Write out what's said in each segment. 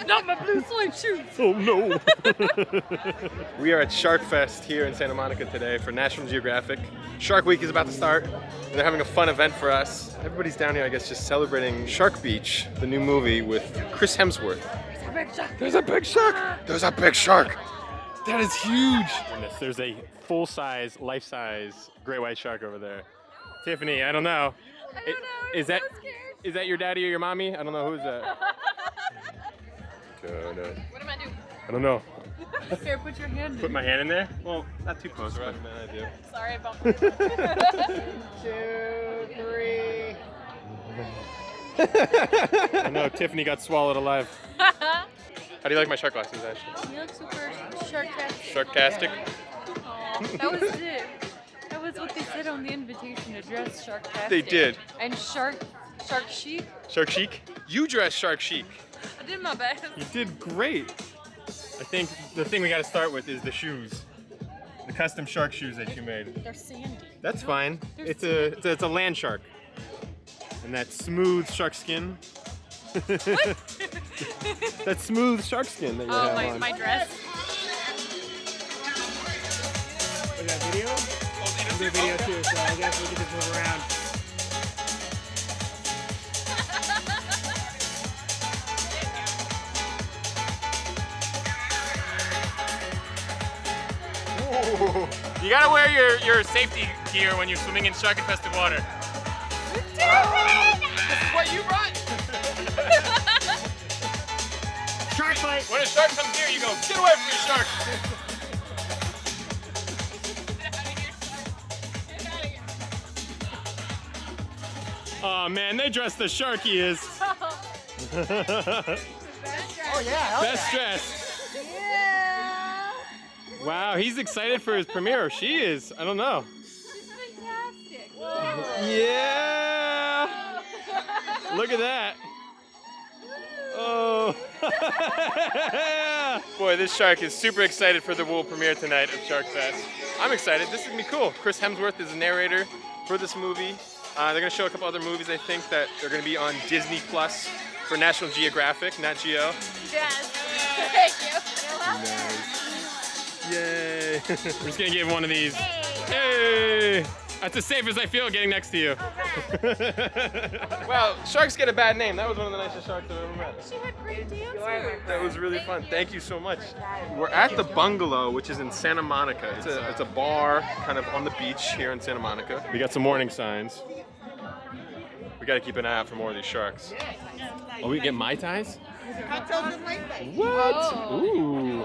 Not my blue suede shoes. Oh no. We are at Sharkfest here in Santa Monica today for National Geographic. Shark Week is about to start, and they're having a fun event for us. Everybody's down here, I guess, just celebrating Shark Beach, the new movie with Chris Hemsworth. There's a big shark! There's a big shark! That is huge! There's a full-size, life-size great white shark over there. Tiffany, I don't know. I don't know. Is that your daddy or your mommy? I don't know. Who's that? What am I doing? I don't know. Here, put your hand in. Put my hand in there? Well, not too close, but I do. Sorry about my 2, 3. I know, Tiffany got swallowed alive. How do you like my shark glasses, Ashley? You look super sharktastic. Sharktastic? Aww, that was it. That was what they said on the invitation to dress sharktastic. They did. And shark chic. Shark chic? You dress shark chic. I did my best. You did great. I think the thing we got to start with is the shoes. The custom shark shoes that you made. They're sandy. That's fine. It's a land shark. And that smooth shark skin. That smooth shark skin that you have on. My dress. We got video? We'll do video too, so I guess we can just move around. Ooh. You gotta wear your safety gear when you're swimming in shark-infested water. This is what you brought? Shark fight! When a shark comes near, you go, get away from me, shark! Oh man, they dressed the sharkiest. Oh yeah, Best dressed. Yeah! Wow, he's excited for his premiere. She is. I don't know. She's fantastic. Yeah! Look at that. Oh. Boy, this shark is super excited for the world premiere tonight of Sharkfest. I'm excited. This is gonna be cool. Chris Hemsworth is the narrator for this movie. They're gonna show a couple other movies, I think, that are gonna be on Disney Plus for National Geographic, Nat Geo. Yes. Thank you. Nice. Yay. We're just gonna give one of these. Hey! That's as safe as I feel getting next to you. Well, sharks get a bad name. That was one of the nicest sharks I've ever met. She had great dance moves. That was really fun. Thank you so much. We're at the Bungalow, which is in Santa Monica. It's a bar kind of on the beach here in Santa Monica. We got some warning signs. We got to keep an eye out for more of these sharks. Oh, we get Mai Tais? What? Ooh.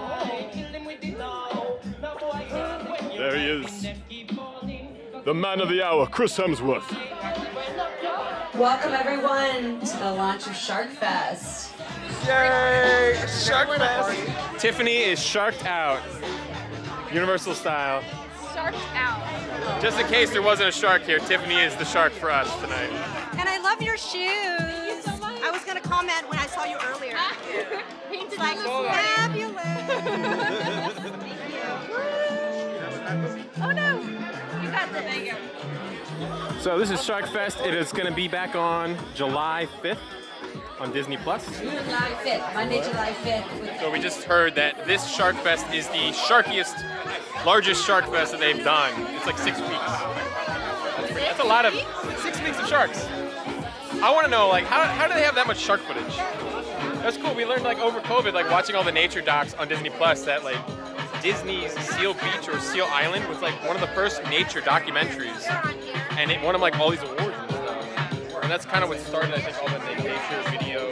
There he is. The man of the hour, Chris Hemsworth. Welcome everyone to the launch of Sharkfest. Yay! Sharkfest! Tiffany is sharked out. Universal style. Sharked out. Just in case there wasn't a shark here, Tiffany is the shark for us tonight. And I love your shoes. Thank you so much. I was going to comment when I saw you earlier. Painted Like, fabulous. Thank you. Oh no! You got the thing. So this is Sharkfest. It is going to be back on July 5th on Disney Plus. July 5th, Monday, July 5th. So we just heard that this Sharkfest is the sharkiest, largest Sharkfest that they've done. It's like 6 weeks. That's a lot of 6 weeks of sharks. I want to know, like, how do they have that much shark footage? That's cool. We learned, like, over COVID, like, watching all the nature docs on Disney Plus that, like, Disney's Seal Beach or Seal Island was, like, one of the first nature documentaries. And it won them, like, all these awards and stuff. And that's kind of what started, I think, all the nature videos.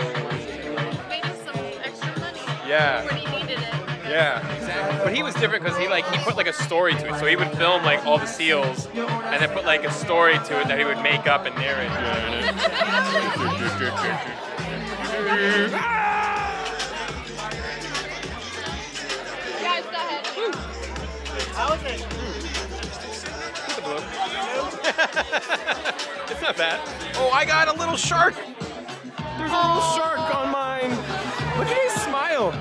Made us some extra money. Yeah. When he needed it. Yeah, exactly. But he was different because he put like a story to it. So he would film like all the seals and then put like a story to it that he would make up and narrate. Guys, go ahead. How was it? It's not bad. Oh, I got a little shark. There's a little shark on mine. Look at his smile.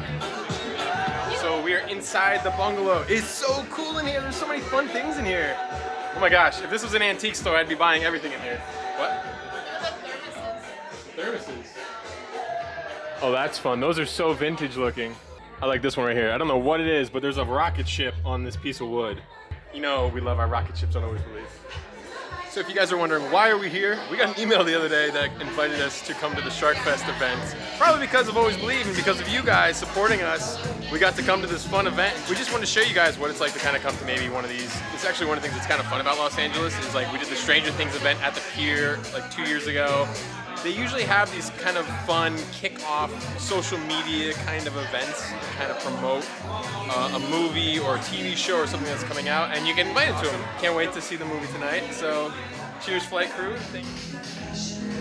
So we are inside the bungalow. It's so cool in here. There's so many fun things in here. Oh my gosh, if this was an antique store, I'd be buying everything in here. What? Thermoses. Oh, that's fun. Those are so vintage looking. I like this one right here. I don't know what it is, but there's a rocket ship on this piece of wood. You know we love our rocket ships on Always Believe. So if you guys are wondering why are we here, we got an email the other day that invited us to come to the Sharkfest event. Probably because of Always Believe and because of you guys supporting us, we got to come to this fun event. We just wanted to show you guys what it's like to kind of come to maybe one of these. It's actually one of the things that's kind of fun about Los Angeles is like we did the Stranger Things event at the pier like 2 years ago. They usually have these kind of fun kick-off social media kind of events to kind of promote a movie or a TV show or something that's coming out, and you get invited to them. Can't wait to see the movie tonight. So, cheers, flight crew. Thank you.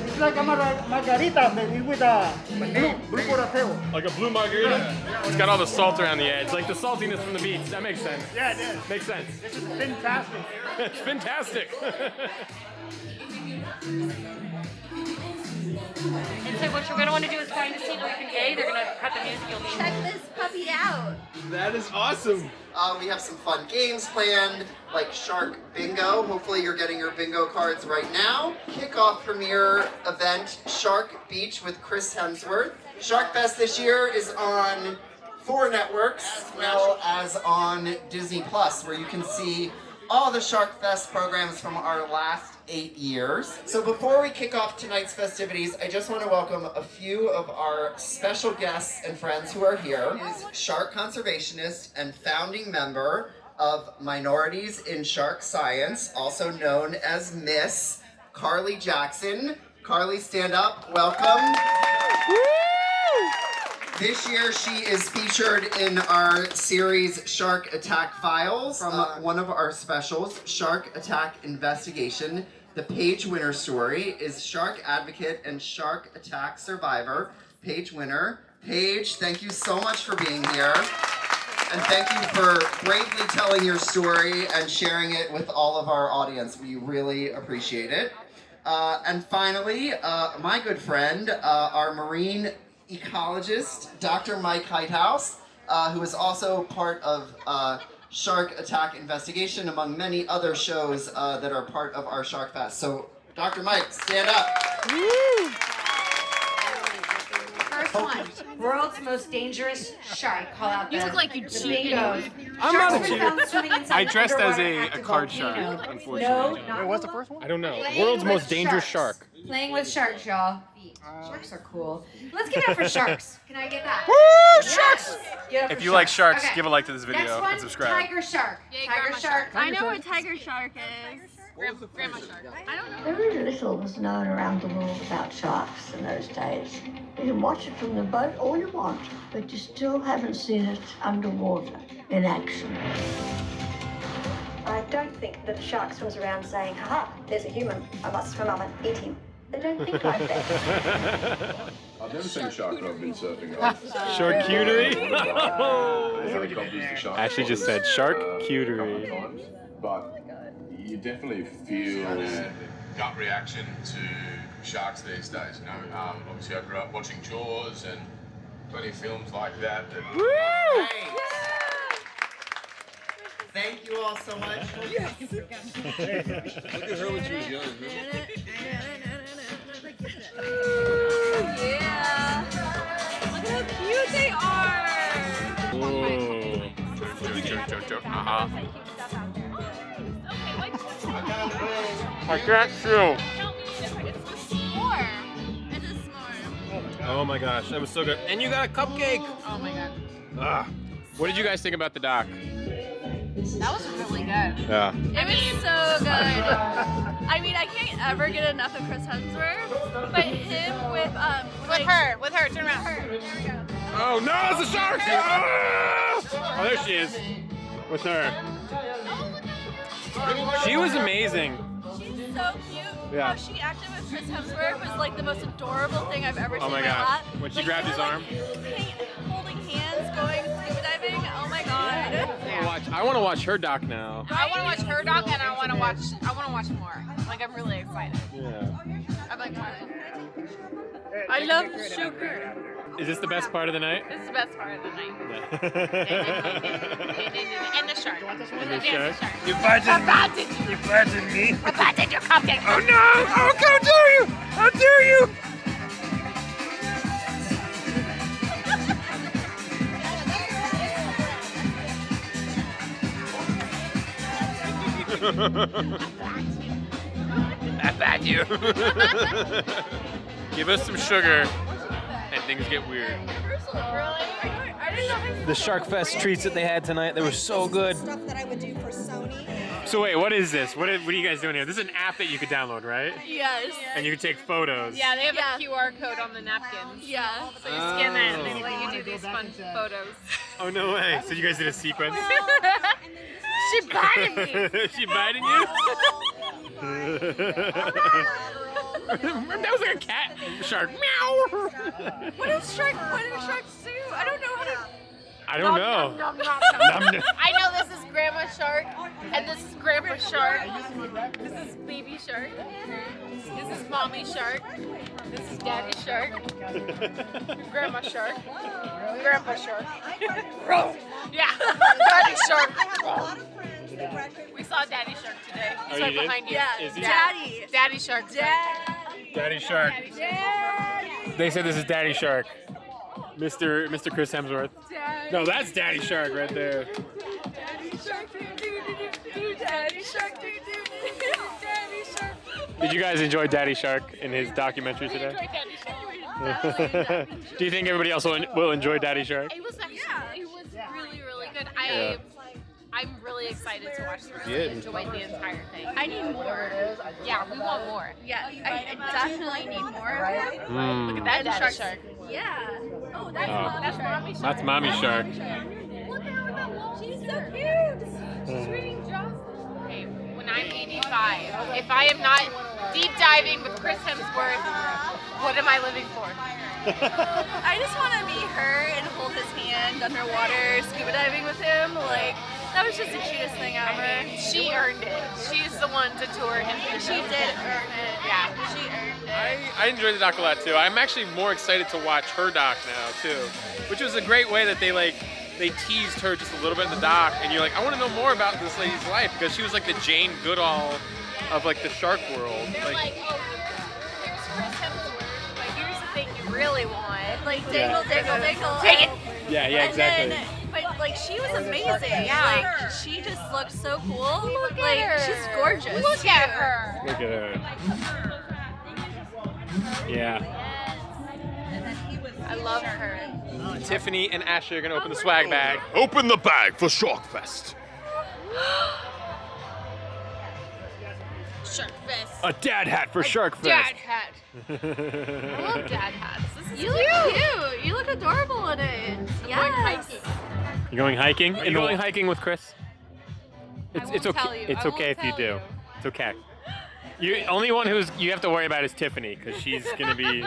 It's like a margarita, maybe with a blue corazón. Like a blue margarita? It's got all the salt around the edge, like the saltiness from the beach. That makes sense. Yeah, it is. Makes sense. This is fin-tastic. It's fantastic. And so what you're going to want to do is find a scene where you can A, they're going to cut the music, you'll need. Check this puppy out. That is awesome. We have some fun games planned, like Shark Bingo. Hopefully you're getting your bingo cards right now. Kickoff premiere event, Shark Beach with Chris Hemsworth. Sharkfest this year is on 4 networks, as well as on Disney Plus, where you can see all the Sharkfest programs from our last 8 years. So before we kick off tonight's festivities, I just want to welcome a few of our special guests and friends who are here. Is shark conservationist and founding member of Minorities in Shark Science, also known as Miss Carly Jackson. Carly, stand up. Welcome. This year she is featured in our series Shark Attack Files from one of our specials, Shark Attack Investigation. The page winner story is Shark Advocate and Shark Attack Survivor. Page winner. Paige, thank you so much for being here. And thank you for bravely telling your story and sharing it with all of our audience. We really appreciate it. And finally, my good friend, our marine ecologist, Dr. Mike Heithaus, who is also part of Shark Attack Investigation, among many other shows that are part of our Sharkfest. So, Dr. Mike, stand up. Woo! First one, world's most dangerous shark. Call out the, You look like you the cheated. bingos. I'm not a Sharks have been cheater. found swimming inside I dressed as underwater a active card volcano. shark, unfortunately. No, Wait, not what's the first one? I don't know. Playing World's with most dangerous sharks. shark. Playing with sharks, y'all. Sharks are cool. Let's give it up for sharks. Can I get that? Woo! Yes. Sharks! Give it up If for you like sharks, Okay. give a like to this video Next one, and subscribe. tiger shark. Tiger shark. I know what tiger shark is. Grandma shark. I don't know. Very little was known around the world about sharks in those days. You can watch it from the boat all you want, but you still haven't seen it underwater in action. I don't think that a shark swims around saying, haha, there's a human, I must swim up and eat him. They don't think like that. I've never seen a shark when I've been surfing. Charcuterie? Ashley Ashley just said charcuterie. But you definitely feel the gut reaction to sharks these days. You know, obviously I grew up watching Jaws and plenty of films like that. Woo! Thank you all so much. Look at her when she was young. Yeah. Look how cute they are. Uh-huh. I can't chew. Oh my gosh, that was so good. And you got a cupcake. Oh my god. Ah. What did you guys think about the doc? That was really good. Yeah. It was so good. I mean, I can't ever get enough of Chris Hemsworth, but him with With her, turn around. There we go. Oh no, it's a shark! Ah! Oh, there she is. With her. She was amazing. She's so cute. Yeah. How she acted with Chris Hemsworth was like the most adorable thing I've ever seen Oh my in my gosh. life. When she Like, grabbed they his were, arm. holding hands, going scuba diving. Oh my god. I want to watch her doc now. I want to watch her doc and I want to watch more. Like I'm really excited. Yeah. I'd like to watch it. I love sugar. Is this the best part of the night? This is the best part of the night. And the shark. And the shark? You abandoned me. Abandoned your cupcake. Oh no! Oh, how dare you! How dare you! I bad you. Give us some sugar, and things get weird. The Sharkfest treats that they had tonight, they were so good. Stuff that I would do for Sony. So wait, what is this? What are you guys doing here? This is an app that you could download, right? Yes. And you can take photos. Yeah, they have a QR code on the napkins. Yeah. So you scan that and they let you do these fun photos. Oh, no way. So you guys did a sequence? She bited me. She biting you? That was like a cat shark. Meow. What do sharks do? I don't know how to. I don't know. Nom, nom, nom, nom. I know this is Grandma Shark, and this is Grandpa Shark. This is Baby Shark. This is Mommy Shark. This is Daddy Shark. Grandma Shark. Grandpa Shark. Yeah, Daddy Shark. We saw Daddy Shark today. He's right behind you. Yeah, Is he? Daddy. Daddy Shark. Daddy Shark. They said this is Daddy Shark. Mr. Chris Hemsworth. No, that's Daddy Shark right there. Daddy Shark. Daddy Shark. Daddy Shark. Did you guys enjoy Daddy Shark in his documentary today? Daddy Shark. Do you think everybody else will enjoy Daddy Shark? It was actually, it was really, really good. Yeah. I'm really excited to watch the rest. Yeah. I enjoyed the entire thing. I need more. Yeah, we want more. Yeah, I definitely need more. Look at that Daddy Shark. Yeah. Oh, That's Mommy Shark. That's Mommy Shark. Look at that little. She's so cute. She's reading Jaws. Okay, when I'm 85, if I am not deep diving with Chris Hemsworth, what am I living for? I just want to meet her and hold his hand underwater, scuba diving with him. Like, that was just the cutest thing ever. I mean, she earned it. She's the one to tour him. She did earn it. Yeah. She earned it. I enjoyed the doc a lot too. I'm actually more excited to watch her doc now too, which was a great way that they teased her just a little bit in the doc, and you're like, I want to know more about this lady's life because she was like the Jane Goodall of like the shark world. They're like, oh, here's Chris Hemsworth, but here's the thing you really want. Like, dingle, dingle, dingle. Take it. Yeah, exactly. But like, she was amazing. Yeah. Like, she just looked so cool. Look like, at her. she's gorgeous. Look at her. Look at her. Yeah. I love her. Tiffany and Ashley are gonna open the swag bag. Open the bag for Sharkfest. Sharkfest. A dad hat for Sharkfest. Dad hat. I love dad hats. This is You look cute. You look adorable in it. Yes. You're going hiking? Are you going hiking with Chris? It's won't okay. tell you. It's I okay won't if you tell do. you. It's okay. You only one you have to worry about is Tiffany because she'll be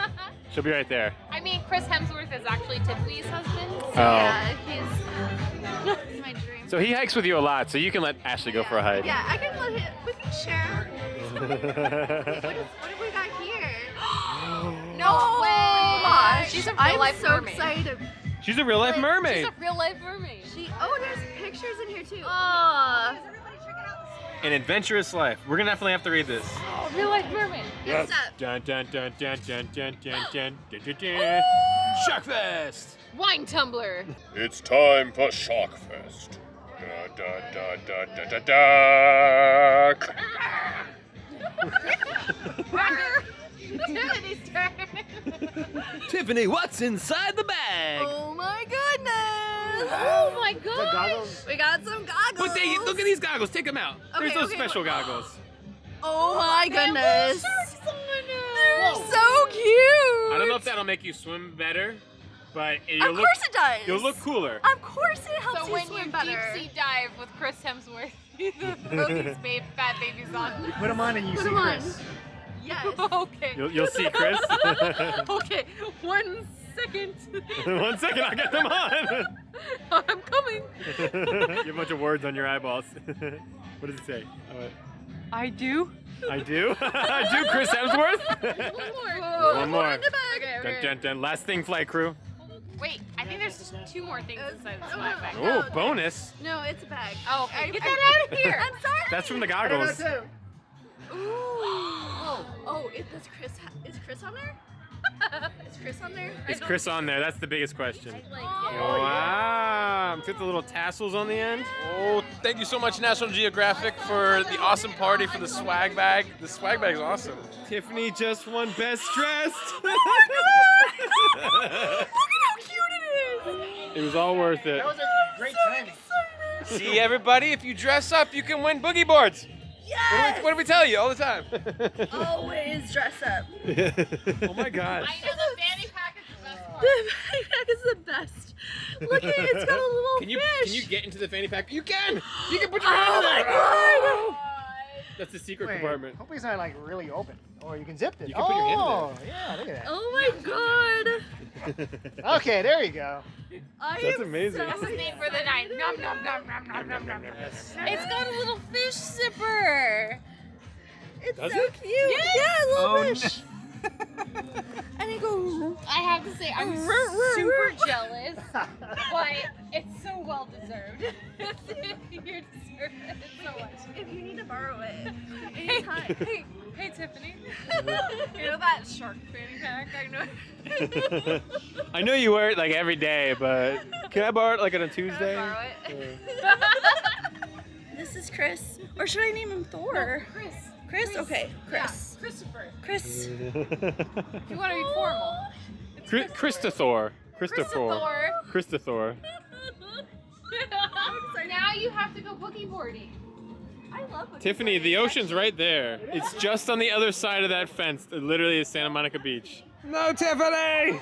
right there. I mean, Chris Hemsworth is actually Tiffany's husband. So Yeah, he's my dream. So he hikes with you a lot, so you can let Ashley go for a hike. Yeah, I can let him. We can share. What have we got here? No way! Gosh, She's a real I'm life so mermaid. excited. She's a real life mermaid. She's a real life mermaid. There's pictures in here too. An adventurous life. We're gonna definitely have to read this. Oh, real life mermaid. Yes. Dun dun dun dun dun dun dun dun dun dun dun. Sharkfest. Wine tumbler. It's time for Sharkfest. Da da da da da da da. Tiffany's turn. Tiffany, what's inside the bag? Oh my goodness! Oh my gosh! We got some goggles. Look at these goggles. Take them out. There's those okay, special goggles. Oh my goodness! They're Whoa. so cute. I don't know if that'll make you swim better, but Of course it does. You'll look cooler. Of course it helps So you when swim you better. deep sea dive with Chris Hemsworth, you throw these fat babies on. Put them on and you Put see 'em on. Chris. Yes. Okay. You'll see Chris. Okay. 1 second. 1 second, I'll get them on. I'm coming. You have a bunch of words on your eyeballs. What does it say? I do. I do? I do, Chris Hemsworth? One more. One more. Okay. Dun, dun, dun. Last thing, flight crew. Wait, I think there's 2 more things inside this swag bag. Oh, bonus. No, it's a bag. Oh, okay. Get that out of here. I'm sorry. That's from the goggles. Is Chris on there? Is Chris on there? Is Chris on there? That's the biggest question. Oh, Wow. Put the little tassels on the end. Oh, thank you so much, National Geographic, for the awesome party for the swag bag. The swag bag is awesome. Tiffany just won Best Dressed. Look at how cute it is. It was all worth it. That was a great timing. See, everybody, if you dress up, you can win boogie boards. Yes. What do we tell you all the time? Always dress up. Oh my gosh. I know the fanny pack is the best part. The fanny pack is the best. Look at it, it's got a little Can fish. you get into the fanny pack? You can! You can put your hand Oh in my there! god! That's the secret Wait, compartment. hopefully it's not like really open. Or you can zip it. You can put your hand in Oh, yeah, look at Oh my god! that. Okay, there you go. That's amazing. This is made for the night. Nom nom nom nom nom nom nom. It's got a little fish zipper. It's Does so it? cute. Yeah, a little fish. And it goes. I have to say, I'm super jealous, but it's so well deserved. You deserve it so much. If you need to borrow it, Hey, hey, Tiffany. you know that shark fanny pack? I know. I know you wear it like every day, but can I borrow it like on a Tuesday? Borrow it. This is Chris. Or should I name him Thor? Chris. Chris? Okay, Chris. Yeah, Christopher. Chris. If you want to be formal. Christothor. Christothor. Christothor. Now you have to go boogie boarding. I love boogie Tiffany, boarding, the ocean's actually. right there. It's just on the other side of that fence. It literally is Santa Monica Beach. No, Tiffany!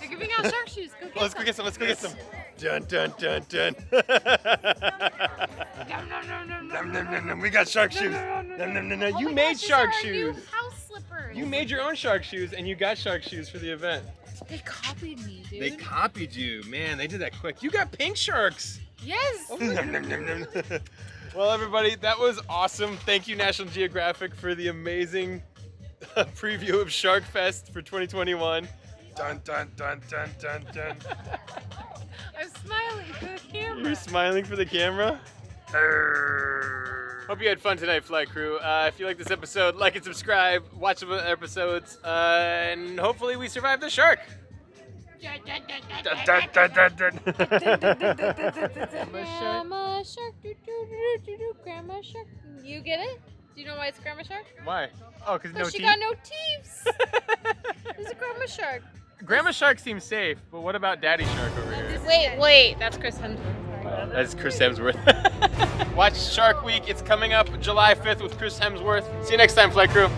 They're giving out shark shoes. Go get Let's go get some. Let's go get some. Dun dun dun dun. Nom, nom, nom, nom. We got shark shoes. Nom, nom, nom, nom. You made shark shoes. House slippers. You made your own shark shoes, and you got shark shoes for the event. They copied me, dude. They copied you, man. They did that quick. You got pink sharks. Yes. Nom, nom, nom, nom. Well, everybody, that was awesome. Thank you, National Geographic, for the amazing preview of Sharkfest for 2021. Dun dun dun dun dun dun. I'm smiling for the camera. You're smiling for the camera? Hope you had fun tonight, Flight Crew. If you like this episode, like and subscribe. Watch some other episodes, and hopefully we survive the shark. Dun, dun, dun, dun, dun, dun. Grandma shark, do do do do do. Grandma shark. You get it? Do you know why it's grandma shark? Why? Oh, because no Because she teeth? got no teeth. It's a grandma shark. Grandma Shark seems safe, but what about Daddy Shark over here? Wait, that's Chris Hemsworth. That's Chris Hemsworth. Watch Shark Week. It's coming up July 5th with Chris Hemsworth. See you next time, Flight Crew.